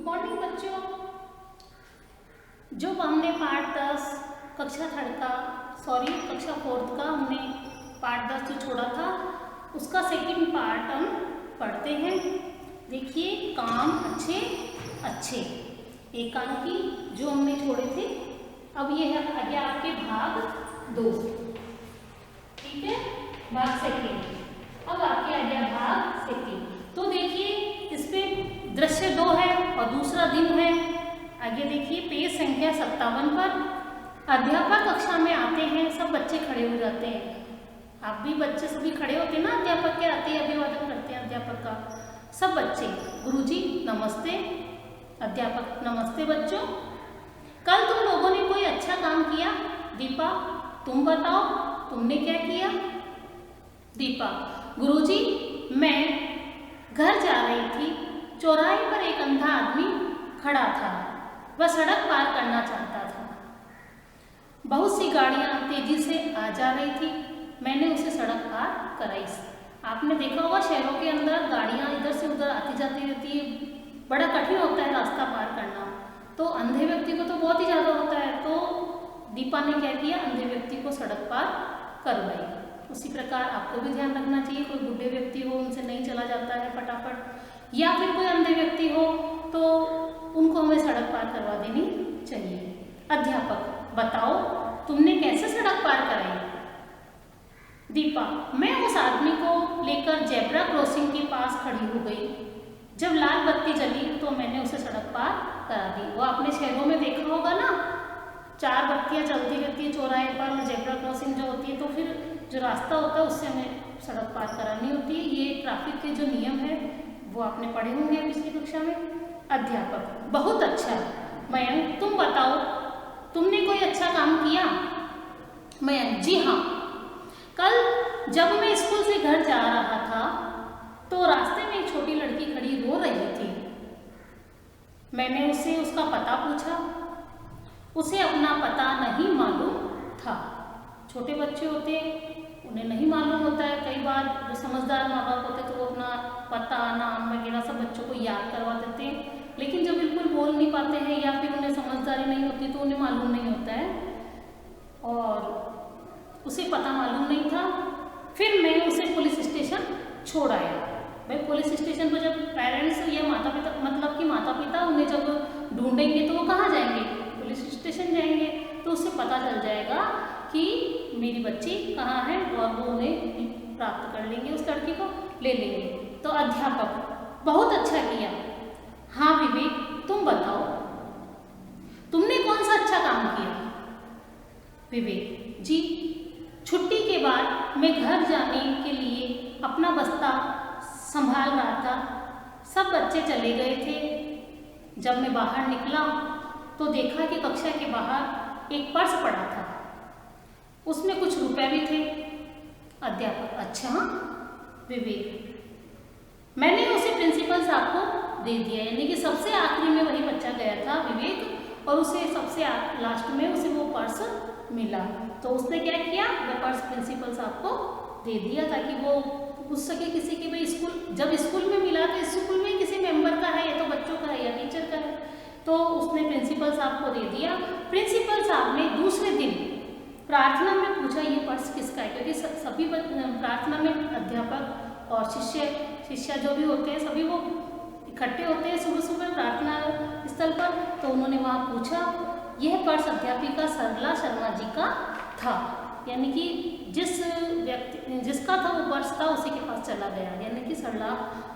Morning बच्चों। जो हमने पाठ 10 कक्षा 4 का हमने पाठ 10 जो छोड़ा था उसका सेकंड पार्ट हम पढ़ते हैं। देखिए, काम अच्छे अच्छे एकांकी जो हमने छोड़े थे, अब ये है आ गया आपके भाग 2। ठीक है, भाग सेकंड। अब आपके आ गया भाग सेकंड। तो देखिए, इसमें दृश्य 2 है और दूसरा दिन है। आगे देखिए, पेज संख्या 57 पर अध्यापक कक्षा में आते हैं। सब बच्चे खड़े हो जाते हैं। आप भी बच्चे सभी खड़े होते हैं ना, अध्यापक के आते हैं, अभिवादन करते हैं अध्यापक का। सब बच्चे, गुरुजी नमस्ते, अध्यापक नमस्ते बच्चों। कल तुम लोगों ने कोई अच्छा काम किया। दीपा, तुम बताओ तुमने क्या किया। दीपा, गुरुजी मैं घर जा रही थी, चौराहे पर एक अंधा आदमी खड़ा था। वह सड़क पार करना चाहता था। बहुत सी गाड़ियां तेजी से आ जा रही थी। मैंने उसे सड़क पार कराई। आपने देखा होगा शहरों के अंदर गाड़ियां इधर से उधर आती जाती रहती है, बड़ा कठिन होता है रास्ता पार करना। तो अंधे व्यक्ति को तो बहुत ही ज़्यादा होता है। तो दीपा ने क्या किया, अंधे व्यक्ति को सड़क पार करवाई। उसी प्रकार आपको भी ध्यान रखना चाहिए, कोई बूढ़े व्यक्ति हो उनसे नहीं चला जाता है फटाफट, या फिर कोई अंधे व्यक्ति हो तो उनको हमें सड़क पार करवा देनी चाहिए। अध्यापक, बताओ तुमने कैसे सड़क पार कराई। दीपा, मैं उस आदमी को लेकर जेब्रा क्रॉसिंग के पास खड़ी हो गई। जब लाल बत्ती जली तो मैंने उसे सड़क पार करा दी। वो आपने शहरों में देखा होगा ना, 4 बत्तियां चलती रहती है चौराहे पर और जेब्रा क्रॉसिंग जो होती है, तो फिर जो रास्ता होता है उससे हमें सड़क पार करानी होती है। ये ट्रैफिक के जो नियम है वो आपने पढ़े होंगे पिछली कक्षा में। अध्यापक, बहुत अच्छा। मयंक, तुम बताओ तुमने कोई अच्छा काम किया। मयंक, जी हाँ, कल जब मैं स्कूल से घर जा रहा था तो रास्ते में एक छोटी लड़की खड़ी रो रही थी। मैंने उससे उसका पता पूछा। उसे अपना पता नहीं मालूम था। छोटे बच्चे होते हैं, उन्हें नहीं मालूम होता है। कई बार जो समझदार माँ बाप होते हैं तो वो अपना पता, नाम वगैरह सब बच्चों को याद करवा देते हैं। लेकिन जो बिल्कुल बोल नहीं पाते हैं या फिर उन्हें समझदारी नहीं होती तो उन्हें मालूम नहीं होता है, और उसे पता मालूम नहीं था। फिर मैं उसे पुलिस स्टेशन छोड़ आया। भाई, पुलिस स्टेशन पर जब पेरेंट्स या माता पिता, मतलब कि माता पिता उन्हें जब ढूंढेंगे तो वो कहाँ जाएंगे, पुलिस स्टेशन जाएंगे। तो उससे पता चल जाएगा कि मेरी बच्ची कहाँ है और वो उन्हें प्राप्त कर लेंगे, उस लड़की को ले लेंगे। तो अध्यापक, बहुत अच्छा किया। हाँ विवेक, तुम बताओ तुमने कौन सा अच्छा काम किया। विवेक, जी छुट्टी के बाद मैं घर जाने के लिए अपना बस्ता संभाल रहा था। सब बच्चे चले गए थे। जब मैं बाहर निकला तो देखा कि कक्षा के बाहर एक पर्स पड़ा था, उसमें कुछ रुपए भी थे। अध्यापक, अच्छा। विवेक, मैंने उसे प्रिंसिपल साहब को दे दिया। यानी कि सबसे आखिरी में वही बच्चा गया था विवेक, और उसे सबसे लास्ट में उसे वो पर्स मिला। तो उसने क्या किया, वो पर्स प्रिंसिपल साहब को दे दिया ताकि वो पूछ सके किसी के भाई स्कूल, जब स्कूल में मिला तो स्कूल में किसी मेंबर का है या तो बच्चों का है या टीचर का है। तो उसने प्रिंसिपल साहब को दे दिया। प्रिंसिपल साहब ने दूसरे दिन प्रार्थना में पूछा ये पर्स किसका है, क्योंकि सभी प्रार्थना में अध्यापक और शिष्या जो भी होते हैं सभी वो इकट्ठे होते हैं सुबह सुबह प्रार्थना स्थल पर। तो उन्होंने वहाँ पूछा, यह पर्स अध्यापिका सरला शर्मा जी का था। यानी कि जिस व्यक्ति जिसका था वो पर्स था उसी के पास चला गया, यानी कि सरला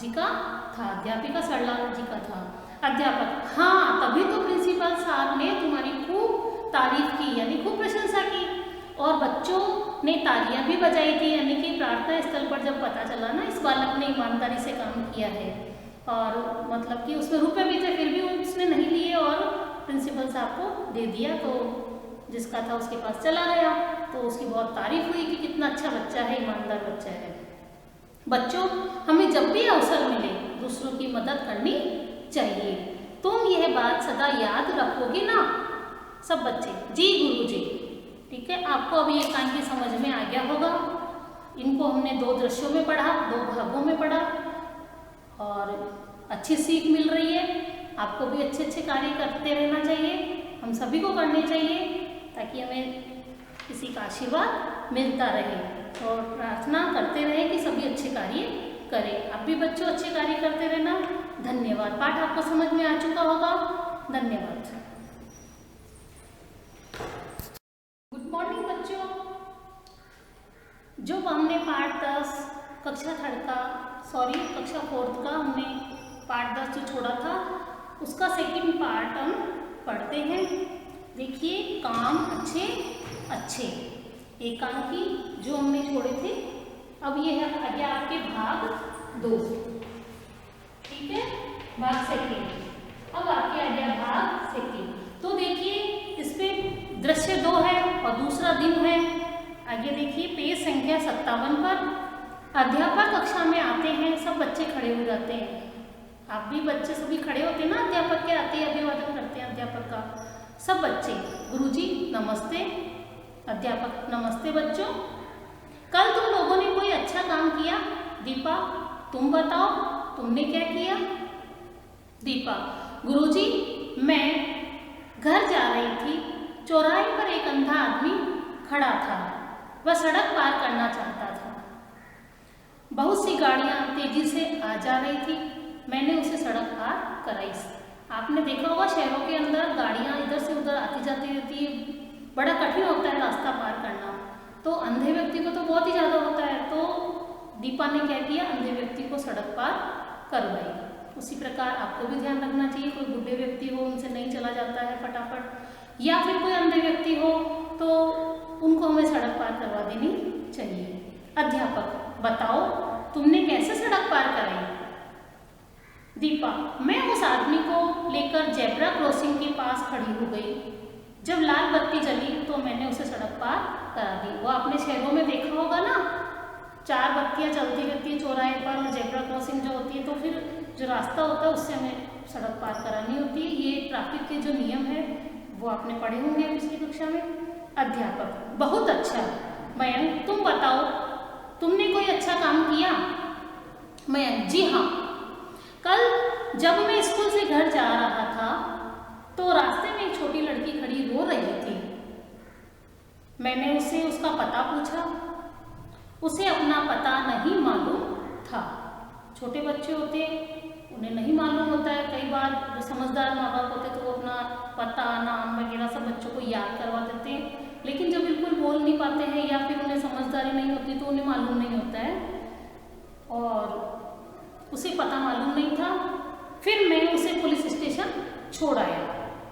जी का था, अध्यापिका सरला जी का था। अध्यापक, हाँ, तभी तो प्रिंसिपल साहब ने तुम्हारी खूब तारीफ की, यानी खूब प्रशंसा की, और बच्चों ने तालियां भी बजाई थी। यानी कि प्रार्थना स्थल पर जब पता चला ना इस बालक ने ईमानदारी से काम किया है, और मतलब कि उसमें रुपए भी थे फिर भी उसने नहीं लिए और प्रिंसिपल साहब को दे दिया। तो जिसका था उसके पास चला गया। तो उसकी बहुत तारीफ हुई कि कितना अच्छा बच्चा है, ईमानदार बच्चा है। बच्चों, हमें जब भी अवसर मिले दूसरों की मदद करनी चाहिए। तुम यह बात सदा याद रखोगे ना। सब बच्चे, जी गुरुजी। ठीक है, आपको अभी एकांकी समझ में आ गया होगा। इनको हमने 2 दृश्यों में पढ़ा, 2 भागों में पढ़ा और अच्छी सीख मिल रही है। आपको भी अच्छे अच्छे कार्य करते रहना चाहिए, हम सभी को करने चाहिए ताकि हमें किसी का आशीर्वाद मिलता रहे और प्रार्थना करते रहे कि सभी अच्छे कार्य करें। आप भी बच्चों अच्छे कार्य करते रहना। धन्यवाद। पाठ आपको समझ में आ चुका होगा। धन्यवाद। गुड मॉर्निंग बच्चों। जो हमने पाठ 10 कक्षा 4th का हमने पाठ 10 जो छोड़ा था उसका सेकंड पार्ट हम पढ़ते हैं। देखिए, काम अच्छे अच्छे एकांकी जो हमने छोड़े थे, अब ये है आ गया आपके भाग 2। ठीक है, भाग सेकंड। अब आपके आ गया भाग सेकंड। तो देखिए, इस पे दृश्य 2 है और दूसरा दिन है। आगे देखिए, पेज संख्या 57 पर अध्यापक कक्षा में आते हैं। सब बच्चे खड़े हो जाते हैं। आप भी बच्चे सभी खड़े होते हैं ना, अध्यापक के आते हैं, अभिवादन करते हैं अध्यापक का। सब बच्चे, गुरुजी नमस्ते, अध्यापक नमस्ते बच्चों। कल तुम लोगों ने कोई अच्छा काम किया? दीपा, तुम बताओ तुमने क्या किया? दीपा, गुरुजी मैं घर जा रही थी, चौराहे पर एक अंधा आदमी खड़ा था, वह सड़क पार करना चाहता था। बहुत सी गाड़ियां तेजी से आ जा रही थी, मैंने उसे सड़क पार कराई। आपने देखा होगा शहरों के अंदर गाड़ियां इधर से उधर आती जाती रहती है, बड़ा कठिन होता है रास्ता पार करना। तो अंधे व्यक्ति को तो बहुत ही ज़्यादा होता है। तो दीपा ने क्या किया, अंधे व्यक्ति को सड़क पार करवाई। उसी प्रकार आपको भी ध्यान रखना चाहिए, कोई बूढ़े व्यक्ति हो उनसे नहीं चला जाता है फटाफट, या फिर कोई अंधे व्यक्ति हो तो उनको हमें सड़क पार करवा देनी चाहिए। अध्यापक, बताओ तुमने कैसे सड़क पार कराई? दीपा, मैं उस आदमी को लेकर जेब्रा क्रॉसिंग के पास खड़ी हो गई। जब लाल बत्ती जली तो मैंने उसे सड़क पार करा दी। वो आपने शहरों में देखा होगा ना, 4 बत्तियां चलती रहती है चौराहे पर और जेब्रा क्रॉसिंग जो होती है, तो फिर जो रास्ता होता है उससे हमें सड़क पार करानी होती है। ये ट्रैफिक के जो नियम है वो आपने पढ़े होंगे पिछली कक्षा में। अध्यापक, बहुत अच्छा। मयंक, तुम बताओ तुमने कोई अच्छा काम किया? मयंक, जी हाँ, कल जब मैं स्कूल से घर जा रहा था तो रास्ते में एक छोटी लड़की खड़ी रो रही थी। मैंने उससे उसका पता पूछा, उसे अपना पता नहीं मालूम था। छोटे बच्चे होते उन्हें नहीं मालूम होता है, कई बार जो समझदार माँ बाप होते तो वो अपना पता नाम वगैरह सब बच्चों को याद करवा देते हैं, लेकिन जो बिल्कुल बोल नहीं पाते हैं या फिर उन्हें समझदारी नहीं होती तो उन्हें मालूम नहीं होता है, और उसे पता मालूम नहीं था। फिर मैं उसे पुलिस स्टेशन छोड़ आया।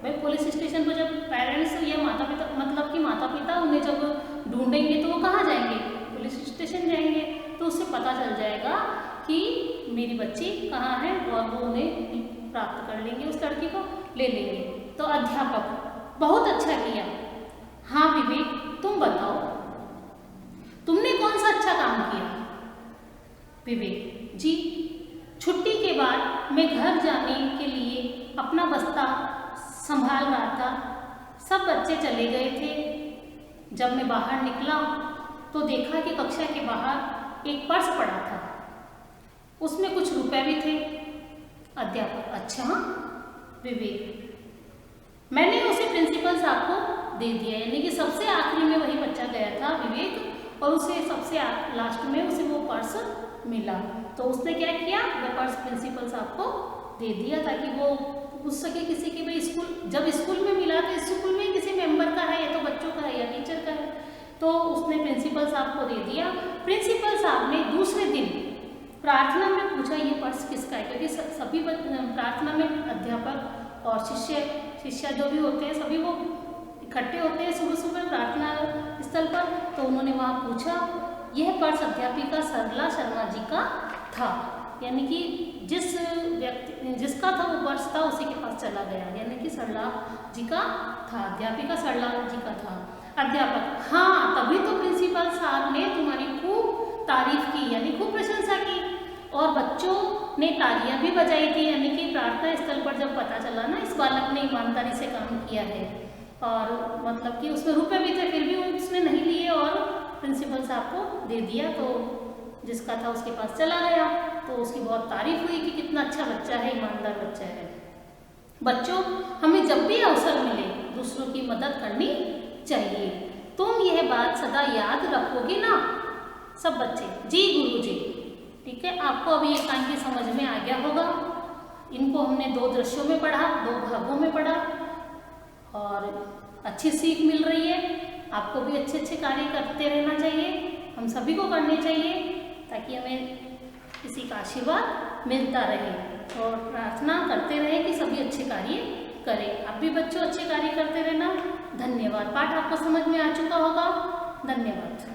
भाई पुलिस स्टेशन पर जब पेरेंट्स या माता पिता, मतलब कि माता पिता उन्हें जब ढूंढेंगे तो वो कहाँ जाएंगे? पुलिस स्टेशन जाएंगे। तो उससे पता चल जाएगा कि मेरी बच्ची कहाँ है और वो उन्हें प्राप्त कर लेंगे, उस लड़की को ले लेंगे। तो अध्यापक, बहुत अच्छा किया। हाँ विवेक, तुम बताओ तुमने कौन सा अच्छा काम किया? विवेक, जी छुट्टी के बाद मैं घर जाने के लिए अपना बस्ता संभाल रहा था, सब बच्चे चले गए थे। जब मैं बाहर निकला तो देखा कि कक्षा के बाहर एक पर्स पड़ा था, उसमें कुछ रुपए भी थे। अध्यापक, अच्छा। विवेक, मैंने उसे प्रिंसिपल साहब को दे दिया, यानी कि सबसे आखिरी में वही बच्चा गया था विवेक, और उसे सबसे लास्ट में उसे वो पर्स मिला। तो उसने क्या किया, वो पर्स प्रिंसिपल साहब को दे दिया ताकि वो पूछ सके किसी के, भाई स्कूल जब स्कूल में मिला तो स्कूल में किसी मेंबर का है या तो बच्चों का है या टीचर का है। तो उसने प्रिंसिपल साहब को दे दिया। प्रिंसिपल साहब ने दूसरे दिन प्रार्थना में पूछा ये पर्स किसका है, क्योंकि सभी प्रार्थना में अध्यापक और शिष्य जो भी होते हैं सभी वो इकट्ठे होते हैं सुबह सुबह प्रार्थना स्थल पर। तो उन्होंने वहाँ पूछा, यह पर्स अध्यापिका सरला शर्मा जी का था, यानी कि जिस व्यक्ति जिसका था वो पर्स था उसी के पास चला गया, यानी कि सरला जी का था, अध्यापिका सरला जी का था। अध्यापक, हाँ तभी तो प्रिंसिपल साहब ने तुम्हारी खूब तारीफ की, यानी खूब प्रशंसा की, और बच्चों ने तालियां भी बजाई थी, यानी कि प्रार्थना स्थल पर जब पता चला ना इस बालक ने ईमानदारी से काम किया है, और मतलब कि उसमें रुपए भी थे फिर भी उसने नहीं लिए और प्रिंसिपल साहब को दे दिया। तो जिसका था उसके पास चला गया, तो उसकी बहुत तारीफ हुई कि कितना अच्छा बच्चा है, ईमानदार बच्चा है। बच्चों, हमें जब भी अवसर मिले दूसरों की मदद करनी चाहिए। तुम यह बात सदा याद रखोगे ना सब बच्चे? जी गुरुजी। ठीक है, आपको अभी एकांकी समझ में आ गया होगा। इनको हमने 2 दृश्यों में पढ़ा, 2 भागों में पढ़ा और अच्छी सीख मिल रही है। आपको भी अच्छे अच्छे कार्य करते रहना चाहिए, हम सभी को करने चाहिए, ताकि हमें किसी का आशीर्वाद मिलता रहे। और प्रार्थना करते रहे कि सभी अच्छे कार्य करें। आप भी बच्चों अच्छे कार्य करते रहना। धन्यवाद। पाठ आपको समझ में आ चुका होगा। धन्यवाद।